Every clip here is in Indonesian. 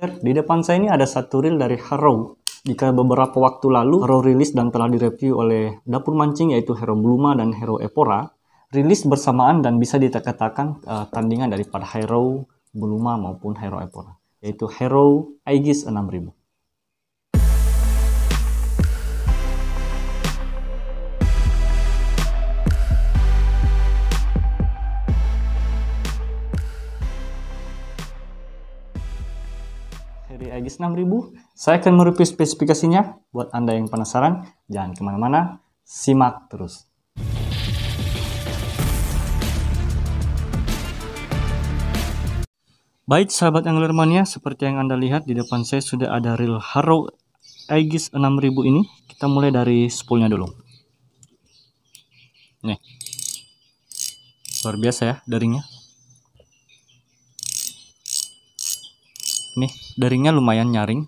Di depan saya ini ada satu reel dari Harrow. Jika beberapa waktu lalu Harrow rilis dan telah direview oleh dapur mancing yaitu Hero Bluma dan Hero Epora, rilis bersamaan dan bisa dikatakan tandingan daripada Hero Bluma maupun Hero Epora, yaitu Hero Aegis 6000. Hero Aegis 6000, saya akan mereview spesifikasinya. Buat Anda yang penasaran, jangan kemana-mana, simak terus. Baik sahabat Angler Mania, seperti yang Anda lihat di depan saya sudah ada reel Harrow Aegis 6000 ini. Kita mulai dari spoolnya dulu. Nih, luar biasa ya daringnya. Nih, daringnya lumayan nyaring.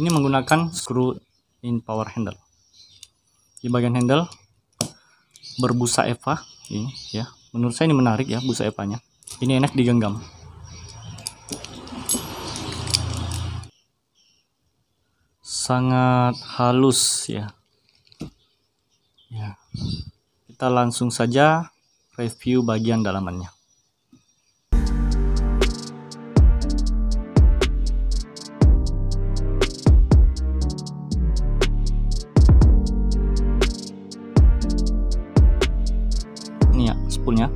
Ini menggunakan screw in power handle. Di bagian handle berbusa EVA ini ya. Menurut saya ini menarik ya busa EVA-nya. Ini enak digenggam. Sangat halus ya. Ya. Kita langsung saja review bagian dalamannya. Ini ya spoolnya.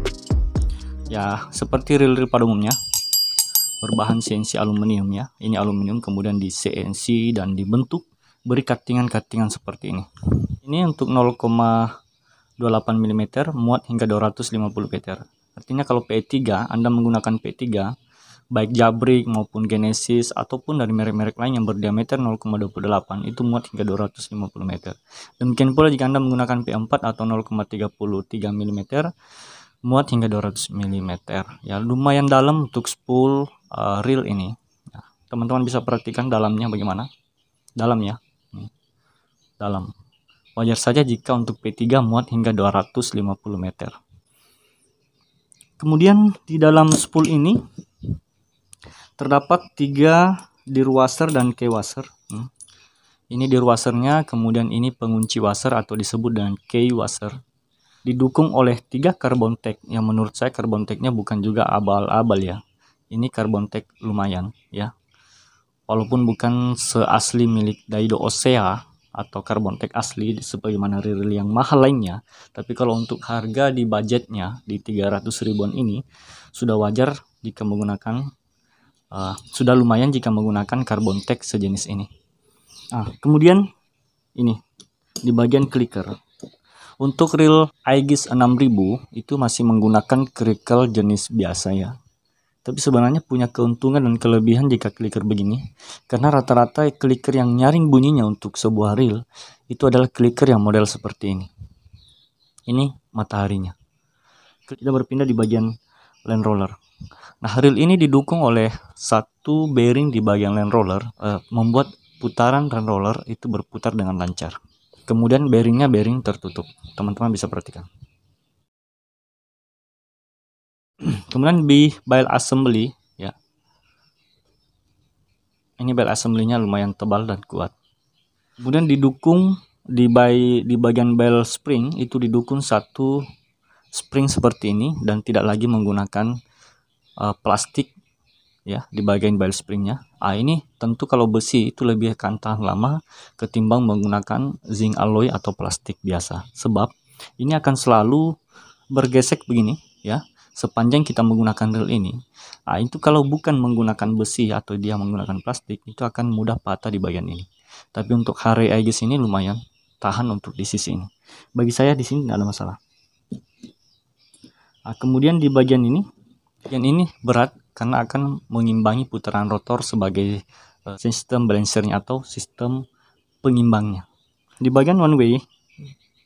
Ya seperti reel-reel pada umumnya, berbahan CNC aluminium ya. Ini aluminium kemudian di CNC dan dibentuk beri cuttingan-cuttingan seperti ini. Ini untuk 0,28 mm muat hingga 250 meter. Artinya kalau PE3 Anda menggunakan PE3 baik Jabrik maupun Genesis ataupun dari merek-merek lain yang berdiameter 0,28 itu muat hingga 250 meter. Demikian pula jika Anda menggunakan PE4 atau 0,33 mm muat hingga 200 mm. Ya lumayan dalam untuk spool reel ini. Teman-teman bisa perhatikan dalamnya bagaimana. Dalam ya. Dalam. Wajar saja jika untuk P3 muat hingga 250 meter. Kemudian di dalam spool ini terdapat 3 dir washer dan key washer. Ini dir washernya, kemudian ini pengunci washer atau disebut dengan key washer. Didukung oleh 3 carbon tag yang menurut saya carbon tagnya bukan juga abal-abal ya. Ini carbon tag lumayan ya. Walaupun bukan seasli milik Daido Osea atau carbon tag asli sebagaimana reel yang mahal lainnya, tapi kalau untuk harga di budgetnya di 300 ribuan ini sudah wajar jika menggunakan sudah lumayan jika menggunakan carbon tag sejenis ini. Kemudian ini di bagian clicker untuk reel Aegis 6000 itu masih menggunakan crickel jenis biasa ya. Tapi sebenarnya punya keuntungan dan kelebihan jika clicker begini, karena rata-rata clicker yang nyaring bunyinya untuk sebuah reel itu adalah clicker yang model seperti ini. Ini mataharinya. Kita berpindah di bagian land roller. Nah, reel ini didukung oleh satu bearing di bagian land roller, membuat putaran land roller itu berputar dengan lancar. Kemudian bearingnya bearing tertutup. Teman-teman bisa perhatikan. Kemudian di bail assembly ya, ini bail assembly-nya lumayan tebal dan kuat. Kemudian didukung di bagian bail spring itu didukung satu spring seperti ini dan tidak lagi menggunakan plastik ya di bagian bail springnya. Ini tentu kalau besi itu lebih akan tahan lama ketimbang menggunakan zinc alloy atau plastik biasa, sebab ini akan selalu bergesek begini ya. Sepanjang kita menggunakan reel ini, itu kalau bukan menggunakan besi atau dia menggunakan plastik, itu akan mudah patah di bagian ini. Tapi untuk Harrow Aegis ini lumayan tahan untuk di sisi ini. Bagi saya di sini tidak ada masalah. Kemudian di bagian ini berat karena akan mengimbangi putaran rotor sebagai sistem balancernya atau sistem pengimbangnya. Di bagian one way,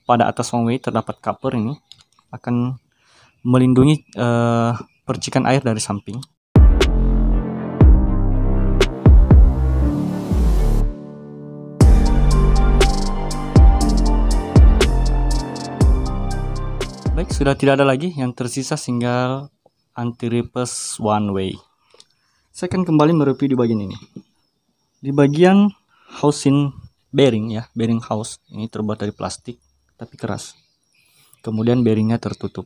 pada atas one way terdapat cover ini akan melindungi percikan air dari samping. Baik, sudah tidak ada lagi, yang tersisa tinggal anti-reverse one way. Saya akan kembali mereview di bagian ini. Di bagian housing bearing ya, bearing house ini terbuat dari plastik tapi keras. Kemudian bearingnya tertutup.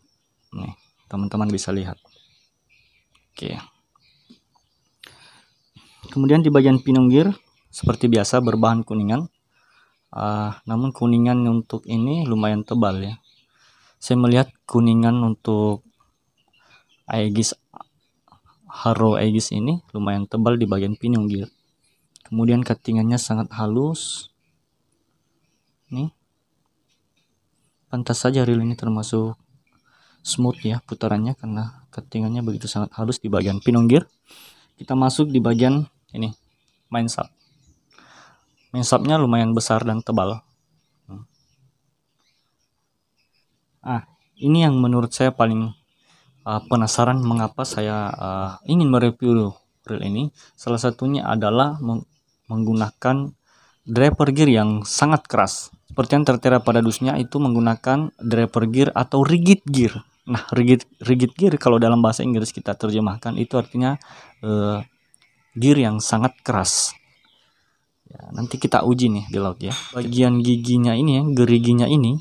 Nih, teman-teman bisa lihat. Oke. Kemudian di bagian pinion gear seperti biasa berbahan kuningan. Namun kuningan untuk ini lumayan tebal ya. Saya melihat kuningan untuk Aegis Harrow Aegis ini lumayan tebal di bagian pinion gear. Kemudian cuttingannya sangat halus. Nih, pantas saja reel ini termasuk smooth ya putarannya karena cuttingannya begitu sangat halus di bagian pinion gear. Kita masuk di bagian ini, main shaft. Main shaftnya lumayan besar dan tebal. Ini yang menurut saya paling penasaran mengapa saya ingin mereview reel ini. Salah satunya adalah menggunakan driver gear yang sangat keras. Seperti yang tertera pada dusnya itu menggunakan driver gear atau rigid gear. Nah, rigid gear kalau dalam bahasa Inggris kita terjemahkan itu artinya gear yang sangat keras. Ya, nanti kita uji nih di laut ya. Bagian giginya ini ya, geriginya ini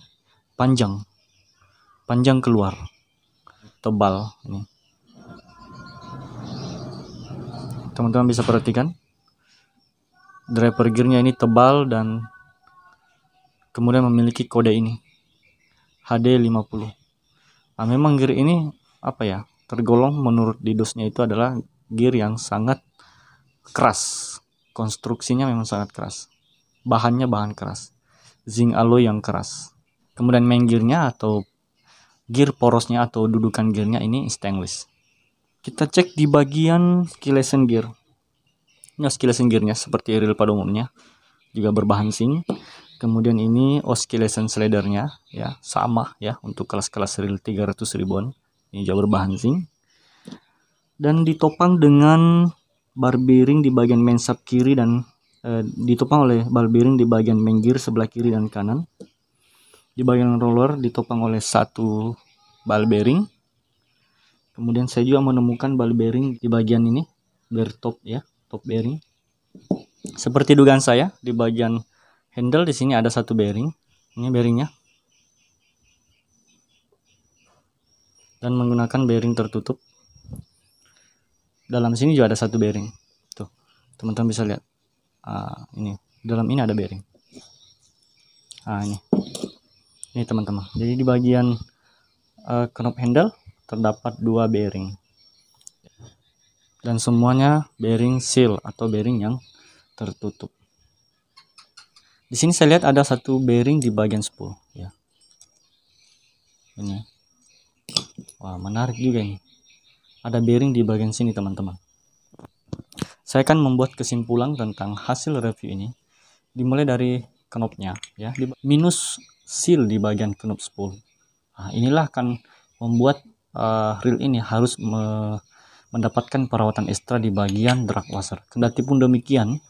panjang keluar, tebal ini. Teman-teman bisa perhatikan driver gearnya ini tebal dan kemudian memiliki kode ini HD50. Memang gear ini tergolong menurut di dusnya itu adalah gear yang sangat keras. Konstruksinya memang sangat keras, bahannya bahan keras, zinc alloy yang keras. Kemudian main gearnya atau gear porosnya atau dudukan gearnya ini stainless. Kita cek di bagian skeleton gear. Nah, skeleton gearnya seperti reel pada umumnya juga berbahan zinc. Kemudian ini oscillation slidernya ya sama ya untuk kelas-kelas reel 300 ribuan. Ini juga berbahan zinc. Dan ditopang dengan bar bearing di bagian main shaft kiri dan ditopang oleh bar bearing di bagian main gear sebelah kiri dan kanan. Di bagian roller ditopang oleh satu ball bearing. Kemudian saya juga menemukan ball bearing di bagian ini, bear top ya, top bearing. Seperti dugaan saya, di bagian handle di sini ada satu bearing. Ini bearingnya. Dan menggunakan bearing tertutup. Dalam sini juga ada satu bearing. Tuh, teman-teman bisa lihat. Ini dalam ini ada bearing. Ini teman-teman. Jadi di bagian knob handle terdapat dua bearing. Dan semuanya bearing seal atau bearing yang tertutup. Di sini saya lihat ada satu bearing di bagian spool ya. Ini. Wah, menarik juga ini. Ada bearing di bagian sini teman-teman. Saya akan membuat kesimpulan tentang hasil review ini. Dimulai dari knobnya ya, minus seal di bagian knob spool. Inilah akan membuat reel ini harus mendapatkan perawatan ekstra di bagian drag washer. Kendati pun demikian,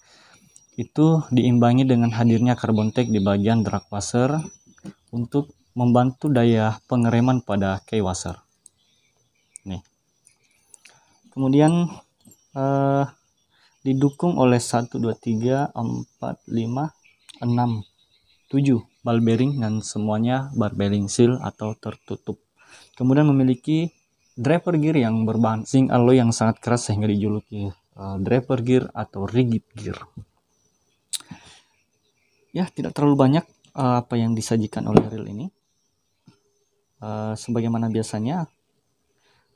itu diimbangi dengan hadirnya carbon tack di bagian drag washer untuk membantu daya pengereman pada key washer. Nih. Kemudian didukung oleh 1, 2, 3, 4, 5, 6, 7 ball bearing dan semuanya bar bearing seal atau tertutup. Kemudian memiliki driver gear yang berbahan zinc alloy yang sangat keras sehingga dijuluki driver gear atau rigid gear. Ya, tidak terlalu banyak apa yang disajikan oleh reel ini. Sebagaimana biasanya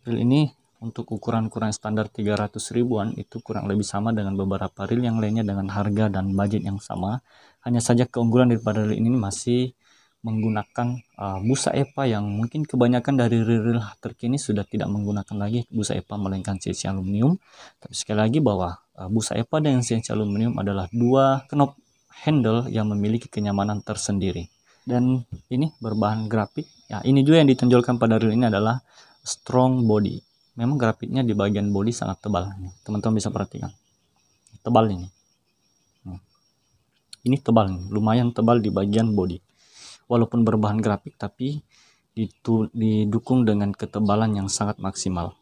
reel ini untuk ukuran-ukuran standar 300 ribuan itu kurang lebih sama dengan beberapa reel yang lainnya dengan harga dan budget yang sama. Hanya saja keunggulan daripada reel ini masih menggunakan busa EPA yang mungkin kebanyakan dari reel terkini sudah tidak menggunakan lagi busa EPA melainkan CNC aluminium. Tapi sekali lagi bahwa busa EPA dan CNC aluminium adalah dua knob handle yang memiliki kenyamanan tersendiri. Dan ini berbahan grafit. Ya, ini juga yang ditonjolkan pada reel ini adalah strong body. Memang grafitnya di bagian body sangat tebal. Teman-teman bisa perhatikan. Tebal ini. Ini tebal nih, lumayan tebal di bagian body. Walaupun berbahan grafit tapi didukung dengan ketebalan yang sangat maksimal.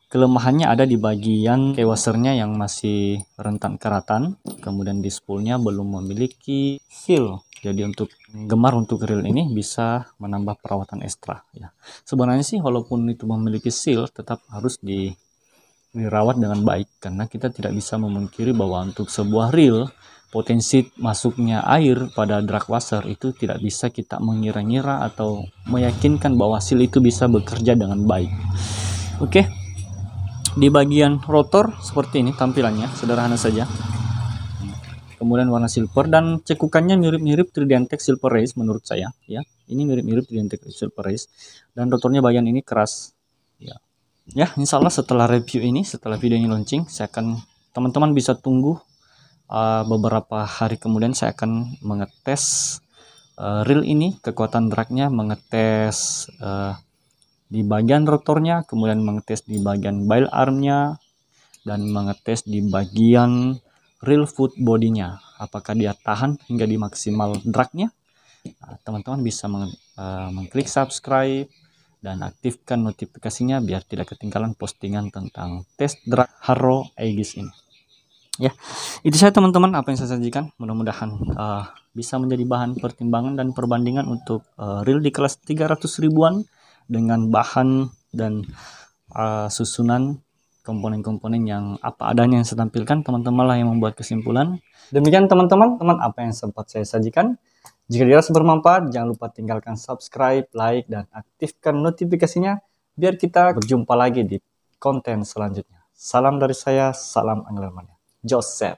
Kelemahannya ada di bagian keywassernya yang masih rentan keratan, kemudian di spoolnya belum memiliki seal. Jadi untuk gemar untuk reel ini bisa menambah perawatan ekstra ya. Sebenarnya sih walaupun itu memiliki seal tetap harus dirawat dengan baik, karena kita tidak bisa memungkiri bahwa untuk sebuah reel potensi masuknya air pada drag washer itu tidak bisa kita mengira-ngira atau meyakinkan bahwa seal itu bisa bekerja dengan baik. Oke. Di bagian rotor seperti ini tampilannya, sederhana saja. Kemudian warna silver dan cekukannya mirip-mirip Tridentec Silver Race menurut saya ya. Ini mirip-mirip Tridentec Silver Race dan rotornya bagian ini keras ya. Ya, insya Allah setelah review ini, setelah video ini launching, teman-teman bisa tunggu beberapa hari kemudian saya akan mengetes reel ini, kekuatan dragnya, mengetes di bagian rotornya, kemudian mengetes di bagian bail armnya, dan mengetes di bagian reel foot bodinya, apakah dia tahan hingga di maksimal dragnya. Teman-teman bisa mengklik subscribe dan aktifkan notifikasinya biar tidak ketinggalan postingan tentang tes drag Harrow Aegis ini. Ya, itu saya teman-teman apa yang saya sajikan. Mudah-mudahan bisa menjadi bahan pertimbangan dan perbandingan untuk reel di kelas 300 ribuan dengan bahan dan susunan komponen-komponen yang apa adanya yang saya tampilkan. Teman-teman lah yang membuat kesimpulan. Demikian teman-teman apa yang sempat saya sajikan. Jika dirasa bermanfaat, jangan lupa tinggalkan subscribe, like, dan aktifkan notifikasinya biar kita berjumpa lagi di konten selanjutnya. Salam dari saya, salam Angler Mania. Joseph.